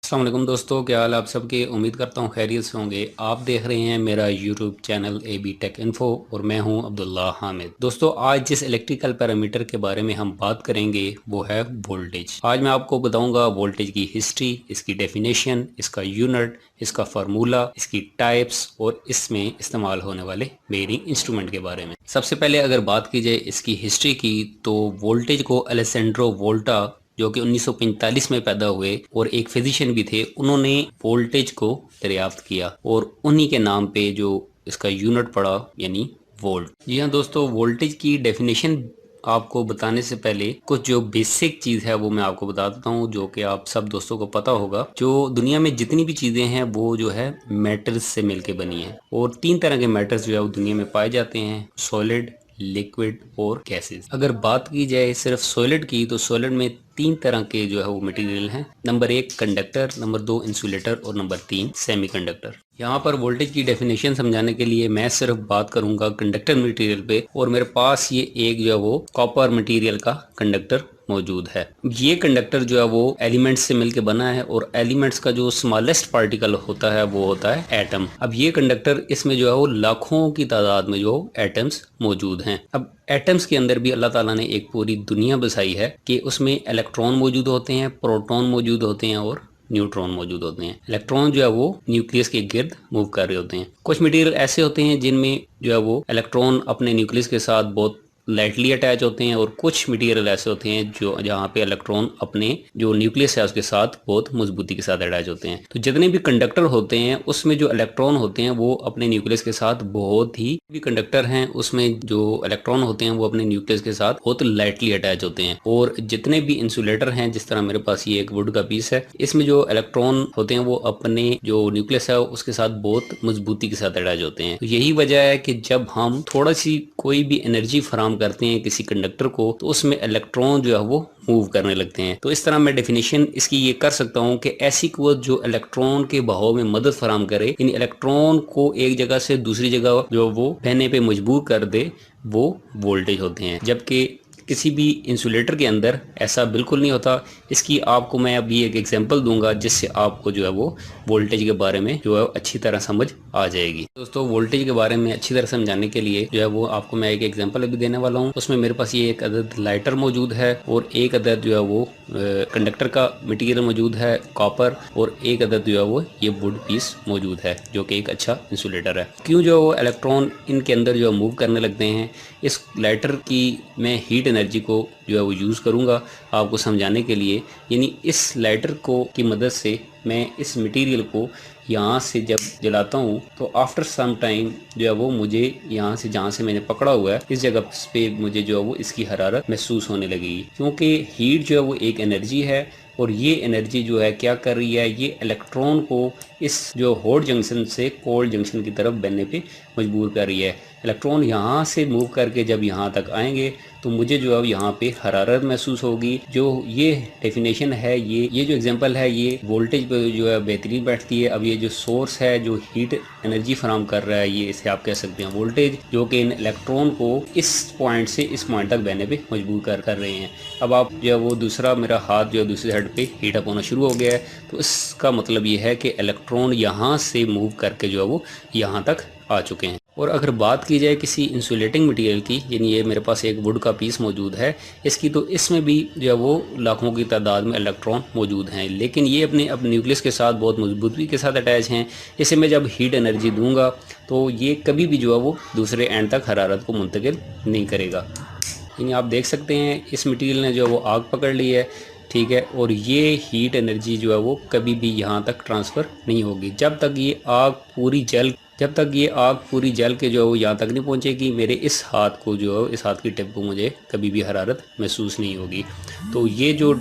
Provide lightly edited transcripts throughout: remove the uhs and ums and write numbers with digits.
अस्सलाम वालेकुम दोस्तों, क्या हाल आप सबके। उम्मीद करता हूँ खैरियत से होंगे। आप देख रहे हैं मेरा YouTube channel AB take info और मैं हूँ अब्दुल्ला हामिद। दोस्तों, आज जिस इलेक्ट्रिकल पैरामीटर के बारे में हम बात करेंगे वो है वोल्टेज। आज मैं आपको बताऊंगा वोल्टेज की हिस्ट्री, इसकी डेफिनेशन, इसका यूनिट, इसका फार्मूला, इसकी टाइप्स और इसमें इस्तेमाल होने वाले बेयरिंग इंस्ट्रूमेंट के बारे में। सबसे पहले अगर बात की जाए इसकी हिस्ट्री की, तो वोल्टेज को अलेसेंड्रो वोल्टा, जो कि 1945 में पैदा हुए और एक फिजिशियन भी थे, उन्होंने वोल्टेज को दरियाफ्त किया और उन्हीं के नाम पे जो इसका यूनिट पड़ा यानी वोल्ट। जी हाँ दोस्तों, वोल्टेज की डेफिनेशन आपको बताने से पहले कुछ जो बेसिक चीज है वो मैं आपको बता देता हूँ, जो कि आप सब दोस्तों को पता होगा। जो दुनिया में जितनी भी चीजें हैं वो जो है मेटल्स से मिलके बनी है और तीन तरह के मेटल्स जो है वो दुनिया में पाए जाते हैं: सॉलिड, लिक्विड और गैसेस। अगर बात की जाए सिर्फ सॉलिड की, तो सॉलिड में तीन तरह के जो है वो मटेरियल हैं। नंबर 1 कंडक्टर, नंबर 2 इंसुलेटर और नंबर 3 सेमीकंडक्टर। यहाँ पर वोल्टेज की डेफिनेशन समझाने के लिए मैं सिर्फ बात करूंगा कंडक्टर मटेरियल पे, और मेरे पास ये एक जो है वो कॉपर मटेरियल का कंडक्टर मौजूद है। ये कंडक्टर जो है वो एलिमेंट्स से मिलकर बना है और एलिमेंट्स का जो स्मॉलेस्ट पार्टिकल होता है वो होता है एटम। अब ये कंडक्टर, इसमें जो है वो लाखों की तादाद में जो एटम्स मौजूद हैं। अब एटम्स के अंदर भी अल्लाह ताला ने एक पूरी दुनिया बसाई है कि उसमें इलेक्ट्रॉन मौजूद होते हैं, प्रोटॉन मौजूद होते हैं और न्यूट्रॉन मौजूद होते हैं। इलेक्ट्रॉन जो है वो न्यूक्लियस के गिर्द मूव कर रहे होते हैं। कुछ मटेरियल ऐसे होते हैं जिनमें जो है वो इलेक्ट्रॉन अपने न्यूक्लियस के साथ बहुत लाइटली अटैच होते हैं और कुछ मटेरियल ऐसे होते हैं जो जहाँ पे इलेक्ट्रॉन अपने जो न्यूक्लियस है उसके साथ बहुत मजबूती के साथ अटैच होते हैं। तो जितने भी कंडक्टर होते हैं उसमें जो इलेक्ट्रॉन होते हैं वो अपने न्यूक्लियस के साथ बहुत ही भी कंडक्टर हैं उसमें जो इलेक्ट्रॉन होते हैं वो अपने न्यूक्लियस के साथ बहुत लाइटली अटैच होते हैं। और जितने भी इंसुलेटर हैं, जिस तरह मेरे पास ये एक वुड का पीस है, इसमें जो इलेक्ट्रॉन होते हैं वो अपने जो न्यूक्लियस है उसके साथ बहुत मजबूती के साथ अटैच होते हैं। तो यही वजह है कि जब हम थोड़ा सी कोई भी एनर्जी फराम करते हैं किसी कंडक्टर को, तो उसमें इलेक्ट्रॉन जो है वो मूव करने लगते हैं। तो इस तरह मैं डेफिनेशन इसकी ये कर सकता हूँ कि ऐसी कुव्वत जो इलेक्ट्रॉन के बहाव में मदद फराम करे, इन इलेक्ट्रॉन को एक जगह से दूसरी जगह जो वो बहने पे मजबूर कर दे, वो वोल्टेज होते हैं। जबकि किसी भी इंसुलेटर के अंदर ऐसा बिल्कुल नहीं होता। इसकी आपको मैं अभी एक एग्जांपल दूंगा जिससे आपको जो है वो वोल्टेज के बारे में जो है अच्छी तरह समझ आ जाएगी। दोस्तों, वोल्टेज के बारे में अच्छी तरह समझाने के लिए जो है वो आपको मैं एक एग्जांपल अभी देने वाला हूँ। उसमें मेरे पास ये एक अदद लाइटर मौजूद है और एक अदद जो है वो कंडक्टर का मटीरियल मौजूद है कॉपर, और एक अदद जो है वो ये वुड पीस मौजूद है जो कि एक अच्छा इंसुलेटर है। क्यों जो वो इलेक्ट्रॉन इनके अंदर जो मूव करने लगते हैं, इस लाइटर की मैं हीट एनर्जी को जो है वो यूज़ करूँगा आपको समझाने के लिए। यानी इस लाइटर को की मदद से मैं इस मटेरियल को यहाँ से जब जलाता हूँ तो आफ्टर सम टाइम जो है वो मुझे यहाँ से जहाँ से मैंने पकड़ा हुआ है इस जगह पे मुझे जो है वो इसकी हरारत महसूस होने लगेगी, क्योंकि हीट जो है वो एक एनर्जी है और ये एनर्जी जो है क्या कर रही है, ये इलेक्ट्रॉन को इस जो हॉट जंक्शन से कोल्ड जंक्शन की तरफ बनने पे मजबूर कर रही है। इलेक्ट्रॉन यहाँ से मूव करके जब यहाँ तक आएंगे तो मुझे जो है यहाँ पे हरारत महसूस होगी। जो ये डेफिनेशन है, ये जो एग्जांपल है, ये वोल्टेज पे जो है बेहतरीन बैठती है। अब ये जो सोर्स है जो हीट एनर्जी फराम कर रहा है, ये इसे आप कह सकते हैं वोल्टेज, जो कि इन इलेक्ट्रॉन को इस पॉइंट से इस पॉइंट तक बहने पे मजबूर कर रहे हैं। अब आप जो है वो दूसरा मेरा हाथ जो है दूसरी साइड पे हीटअप होना शुरू हो गया है, तो इसका मतलब ये है कि इलेक्ट्रॉन यहाँ से मूव करके जो है वो यहाँ तक आ चुके हैं। और अगर बात की जाए किसी इंसुलेटिंग मटेरियल की, यानी ये मेरे पास एक वुड का पीस मौजूद है इसकी, तो इसमें भी जो है वो लाखों की तादाद में इलेक्ट्रॉन मौजूद हैं, लेकिन ये अपने न्यूक्लियस के साथ बहुत मजबूती के साथ अटैच हैं। इसे मैं जब हीट एनर्जी दूंगा तो ये कभी भी जो है वो दूसरे एंड तक हरारत को मुंतकिल नहीं करेगा। यानी आप देख सकते हैं इस मटेरियल ने जो है वो आग पकड़ ली है, ठीक है, और ये हीट एनर्जी जो है वो कभी भी यहाँ तक ट्रांसफ़र नहीं होगी जब तक ये आग पूरी जल के जो है वो यहाँ तक नहीं पहुँचेगी। मेरे इस हाथ को जो है, इस हाथ की टिप को मुझे कभी भी हरारत महसूस नहीं होगी। तो ये जो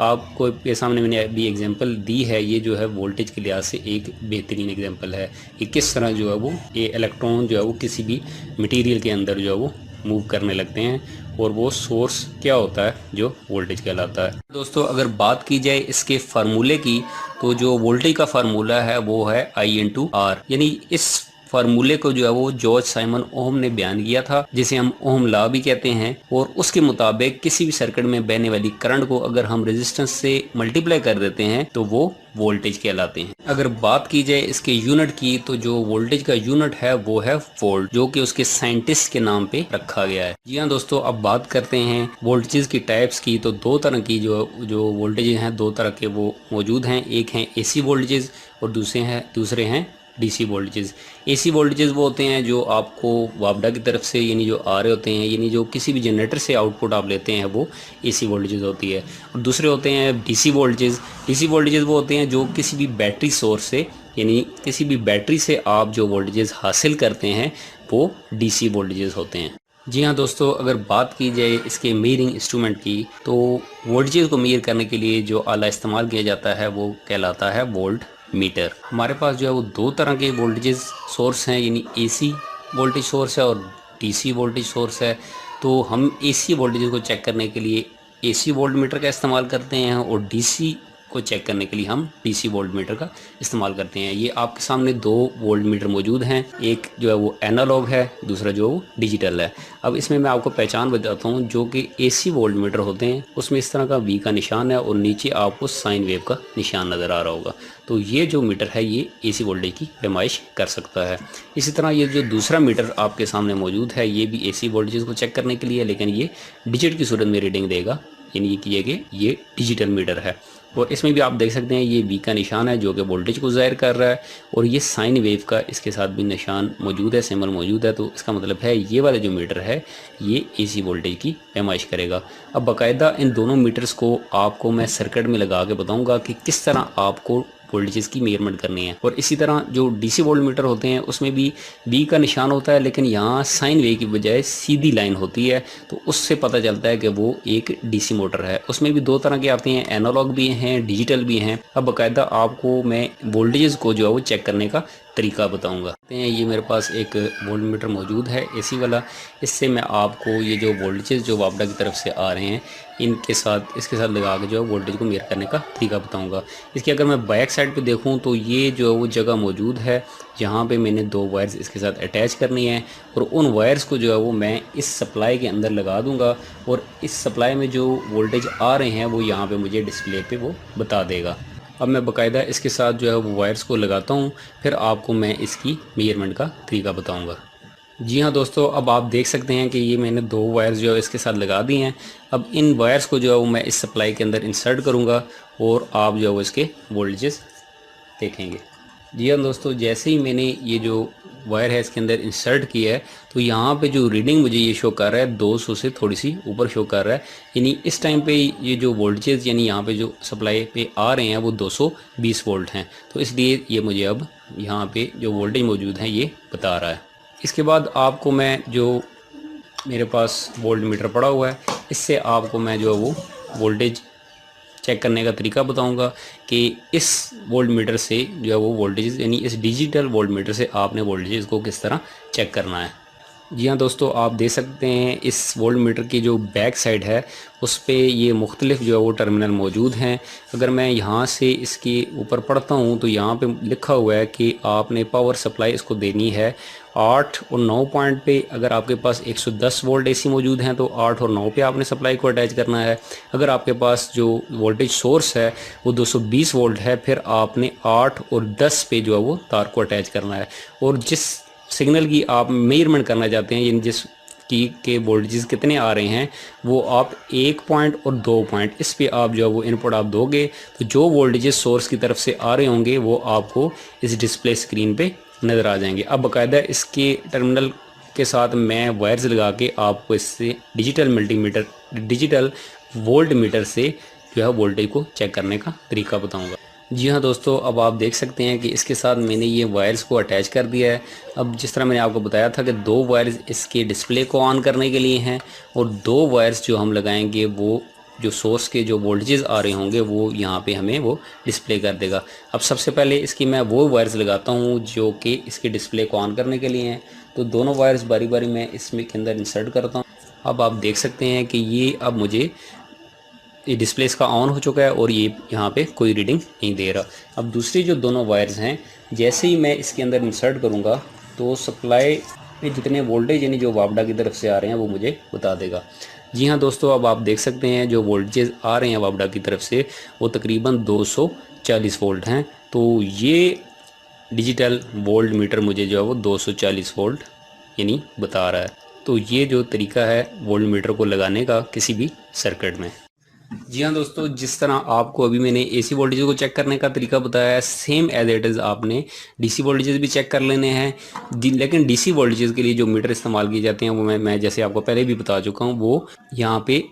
आपको के सामने मैंने अभी एग्जांपल दी है, ये जो है वोल्टेज के लिहाज से एक बेहतरीन एग्जांपल है कि किस तरह जो है वो ये इलेक्ट्रॉन जो है वो किसी भी मटेरियल के अंदर जो है वो मूव करने लगते हैं, और वो सोर्स क्या होता है जो वोल्टेज कहलाता है। दोस्तों, अगर बात की जाए इसके फार्मूले की, तो जो वोल्टेज का फार्मूला है वो है I × R। यानी इस फार्मूले को जो है वो जॉर्ज साइमन ओहम ने बयान किया था, जिसे हम ओहम लॉ भी कहते हैं। और उसके मुताबिक किसी भी सर्किट में बहने वाली करंट को अगर हम रेजिस्टेंस से मल्टीप्लाई कर देते हैं तो वो वोल्टेज कहलाते हैं। अगर बात की जाए इसके यूनिट की, तो जो वोल्टेज का यूनिट है वो है वोल्ट, जो कि उसके साइंटिस्ट के नाम पे रखा गया है। जी हाँ दोस्तों, अब बात करते हैं वोल्टेज की टाइप्स की। तो दो तरह की जो वोल्टेज हैं, दो तरह के वो मौजूद हैं। एक हैं एसी वोल्टेज और दूसरे हैं डीसी वोल्टेजेस। एसी वोल्टेजेस वो होते हैं जो आपको वापडा की तरफ से यानी जो आ रहे होते हैं, यानी जो किसी भी जनरेटर से आउटपुट आप लेते हैं, वो एसी वोल्टेजेस होती है। और दूसरे होते हैं डीसी वोल्टेजेस। डीसी वोल्टेजेस वो होते हैं जो किसी भी बैटरी सोर्स से, यानी किसी भी बैटरी से आप जो वोल्टेजेस हासिल करते हैं वो डीसी वोल्टेजेस होते हैं। जी हाँ दोस्तों, अगर बात की जाए इसके मेजरिंग इंस्ट्रूमेंट की, तो वोल्टेज को मेजर करने के लिए जो आला इस्तेमाल किया जाता है वो कहलाता है वोल्ट मीटर। हमारे पास जो है वो दो तरह के वोल्टेज सोर्स हैं, यानी एसी वोल्टेज सोर्स है और डीसी वोल्टेज सोर्स है। तो हम एसी वोल्टेज को चेक करने के लिए एसी वोल्ट मीटर का इस्तेमाल करते हैं और डीसी को चेक करने के लिए हम डीसी वोल्ट मीटर का इस्तेमाल करते हैं। ये आपके सामने दो वोल्ट मीटर मौजूद हैं, एक जो है वो एनालॉग है, दूसरा जो डिजिटल है। अब इसमें मैं आपको पहचान बताता हूँ। जो कि एसी वोल्ट मीटर होते हैं उसमें इस तरह का वी का निशान है और नीचे आपको साइन वेव का निशान नज़र आ रहा होगा। तो ये जो मीटर है ये एसी वोल्टेज की पैमाइश कर सकता है। इसी तरह ये जो दूसरा मीटर आपके सामने मौजूद है ये भी एसी वोल्टेज को चेक करने के लिए, लेकिन ये डिजिट की सूरत में रीडिंग देगा, यानी कि ये डिजिटल मीटर है। और इसमें भी आप देख सकते हैं ये वी का निशान है जो कि वोल्टेज को ज़ाहिर कर रहा है, और ये साइन वेव का इसके साथ भी निशान मौजूद है, सिंबल मौजूद है। तो इसका मतलब है ये वाला जो मीटर है ये एसी वोल्टेज की पैमाइश करेगा। अब बाकायदा इन दोनों मीटर्स को आपको मैं सर्किट में लगा के बताऊंगा कि किस तरह आपको वोल्टेज की मेजरमेंट करनी है। और इसी तरह जो डीसी वोल्ट मीटर होते हैं उसमें भी वी का निशान होता है, लेकिन यहाँ साइन वेव की बजाय सीधी लाइन होती है, तो उससे पता चलता है कि वो एक डीसी मोटर है। उसमें भी दो तरह के आते हैं, एनालॉग भी हैं, डिजिटल भी हैं। अब बाकायदा आपको मैं वोल्टेज को जो है वो चेक करने का तरीका बताऊंगा। ये मेरे पास एक वोल्ट मीटर मौजूद है एसी वाला। इससे मैं आपको ये जो वोल्टेज जो वापडा की तरफ से आ रहे हैं इसके साथ लगा के जो है वोल्टेज को मेजर करने का तरीका बताऊंगा। इसकी अगर मैं बैक साइड पे देखूं तो ये जो है वो जगह मौजूद है जहाँ पे मैंने दो वायर्स इसके साथ अटैच करनी है, और उन वायर्स को जो है वो मैं इस सप्लाई के अंदर लगा दूंगा, और इस सप्लाई में जो वोल्टेज आ रहे हैं वो यहाँ पे मुझे डिस्प्ले पे वो बता देगा। अब मैं बाकायदा इसके साथ जो है वो वायर्स को लगाता हूँ, फिर आपको मैं इसकी मेजरमेंट का तरीका बताऊँगा। जी हाँ दोस्तों, अब आप देख सकते हैं कि ये मैंने दो वायर्स जो है इसके साथ लगा दी हैं। अब इन वायर्स को जो है वो मैं इस सप्लाई के अंदर इंसर्ट करूँगा और आप जो है वो इसके वोल्टेजेस देखेंगे। जी हाँ दोस्तों, जैसे ही मैंने ये जो वायर है इसके अंदर इंसर्ट किया है तो यहाँ पे जो रीडिंग मुझे ये शो कर रहा है 200 से थोड़ी सी ऊपर शो कर रहा है, यानी इस टाइम पे ये जो वोल्टेज यानी यहाँ पे जो सप्लाई पे आ रहे हैं वो 220 वोल्ट हैं। तो इसलिए ये मुझे अब यहाँ पे जो वोल्टेज मौजूद है ये बता रहा है। इसके बाद आपको मैं जो मेरे पास वोल्ट मीटर पड़ा हुआ है इससे आपको मैं जो है वो वोल्टेज चेक करने का तरीका बताऊंगा कि इस वोल्ट मीटर से जो है वो वोल्टेज यानी इस डिजिटल वोल्ट मीटर से आपने वोल्टेज को किस तरह चेक करना है। जी हाँ दोस्तों, आप देख सकते हैं इस वोल्ट मीटर की जो बैक साइड है उस पे ये मुख्तलिफ जो है वो टर्मिनल मौजूद हैं। अगर मैं यहाँ से इसके ऊपर पढ़ता हूँ तो यहाँ पे लिखा हुआ है कि आपने पावर सप्लाई इसको देनी है 8 और 9 पॉइंट पे। अगर आपके पास 110 वोल्ट एसी मौजूद हैं तो 8 और 9 पे आपने सप्लाई को अटैच करना है। अगर आपके पास जो वोल्टेज सोर्स है वो 220 वोल्ट है, फिर आपने 8 और 10 पे जो है वो तार को अटैच करना है। और जिस सिग्नल की आप मेजरमेंट करना चाहते हैं यानी जिस की के वोल्टेज कितने आ रहे हैं वो आप 1 पॉइंट और 2 पॉइंट इस पे आप जो है वो इनपुट आप दोगे, तो जो वोल्टेजेस सोर्स की तरफ से आ रहे होंगे वो आपको इस डिस्प्ले स्क्रीन पे नज़र आ जाएंगे। अब बाकायदा इसके टर्मिनल के साथ मैं वायर्स लगा के आपको इससे डिजिटल वोल्ट मीटर से जो है वोल्टेज को चेक करने का तरीका बताऊँगा। जी हाँ दोस्तों, अब आप देख सकते हैं कि इसके साथ मैंने ये वायर्स को अटैच कर दिया है। अब जिस तरह मैंने आपको बताया था कि दो वायर्स इसके डिस्प्ले को ऑन करने के लिए हैं और दो वायर्स जो हम लगाएंगे वो जो सोर्स के जो वोल्टेजेस आ रहे होंगे वो यहाँ पे हमें वो डिस्प्ले कर देगा। अब सबसे पहले इसकी मैं वो वायर्स लगाता हूँ जो कि इसके डिस्प्ले को ऑन करने के लिए हैं। तो दोनों वायर्स बारी बारी मैं इसमें के अंदर इंसर्ट करता हूँ। अब आप देख सकते हैं कि ये अब मुझे ये डिस्प्ले इसका ऑन हो चुका है और ये यहाँ पे कोई रीडिंग नहीं दे रहा। अब दूसरी जो दोनों वायर्स हैं जैसे ही मैं इसके अंदर इंसर्ट करूँगा तो सप्लाई में जितने वोल्टेज यानी जो वापडा की तरफ से आ रहे हैं वो मुझे बता देगा। जी हाँ दोस्तों, अब आप देख सकते हैं जो वोल्टेज आ रहे हैं वापडा की तरफ से वो तकरीबन 240 वोल्ट हैं। तो ये डिजिटल वोल्ट मीटर मुझे जो है वो 240 वोल्ट यानी बता रहा है। तो ये जो तरीका है वोल्ट मीटर को लगाने का किसी भी सर्किट में। जी हाँ दोस्तों, जिस तरह आपको अभी मैंने एसी वोल्टेज को चेक करने का तरीका बताया है, सेम एज इट इज़ आपने डीसी वोल्टेजेस भी चेक कर लेने हैं। लेकिन डीसी वोल्टेजेस के लिए जो मीटर इस्तेमाल किए जाते हैं वो मैं जैसे आपको पहले भी बता चुका हूँ, वो यहाँ पे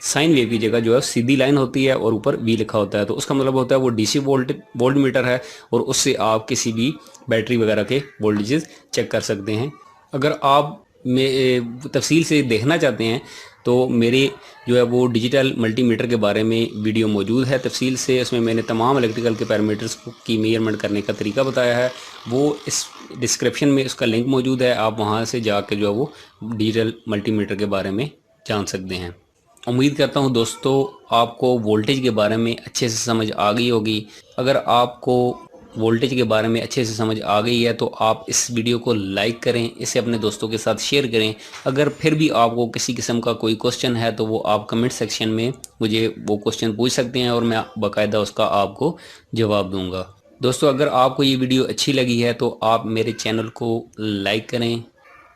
साइन वेव की जगह जो है सीधी लाइन होती है और ऊपर वी लिखा होता है। तो उसका मतलब होता है वो डीसी वोल्ट मीटर है और उससे आप किसी भी बैटरी वगैरह के वोल्टेजेस चेक कर सकते हैं। अगर आप में तफसील से देखना चाहते हैं तो मेरे जो है वो डिजिटल मल्टीमीटर के बारे में वीडियो मौजूद है तफसील से। उसमें मैंने तमाम इलेक्ट्रिकल के पैरामीटर्स की मेजरमेंट करने का तरीका बताया है। वो इस डिस्क्रिप्शन में उसका लिंक मौजूद है, आप वहाँ से जाके जो है वो डिजिटल मल्टीमीटर के बारे में जान सकते हैं। उम्मीद करता हूँ दोस्तों आपको वोल्टेज के बारे में अच्छे से समझ आ गई होगी। अगर आपको वोल्टेज के बारे में अच्छे से समझ आ गई है तो आप इस वीडियो को लाइक करें, इसे अपने दोस्तों के साथ शेयर करें। अगर फिर भी आपको किसी किस्म का कोई क्वेश्चन है तो वो आप कमेंट सेक्शन में मुझे वो क्वेश्चन पूछ सकते हैं और मैं बाकायदा उसका आपको जवाब दूंगा। दोस्तों अगर आपको ये वीडियो अच्छी लगी है तो आप मेरे चैनल को लाइक करें,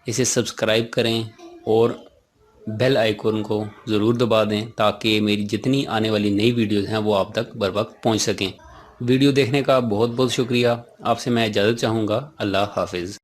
इसे सब्सक्राइब करें और बेल आइकन को ज़रूर दबा दें ताकि मेरी जितनी आने वाली नई वीडियोज़ हैं वो आप तक बर वक्त पहुँच सकें। वीडियो देखने का बहुत बहुत शुक्रिया। आपसे मैं इजाज़त चाहूँगा। अल्लाह हाफिज़।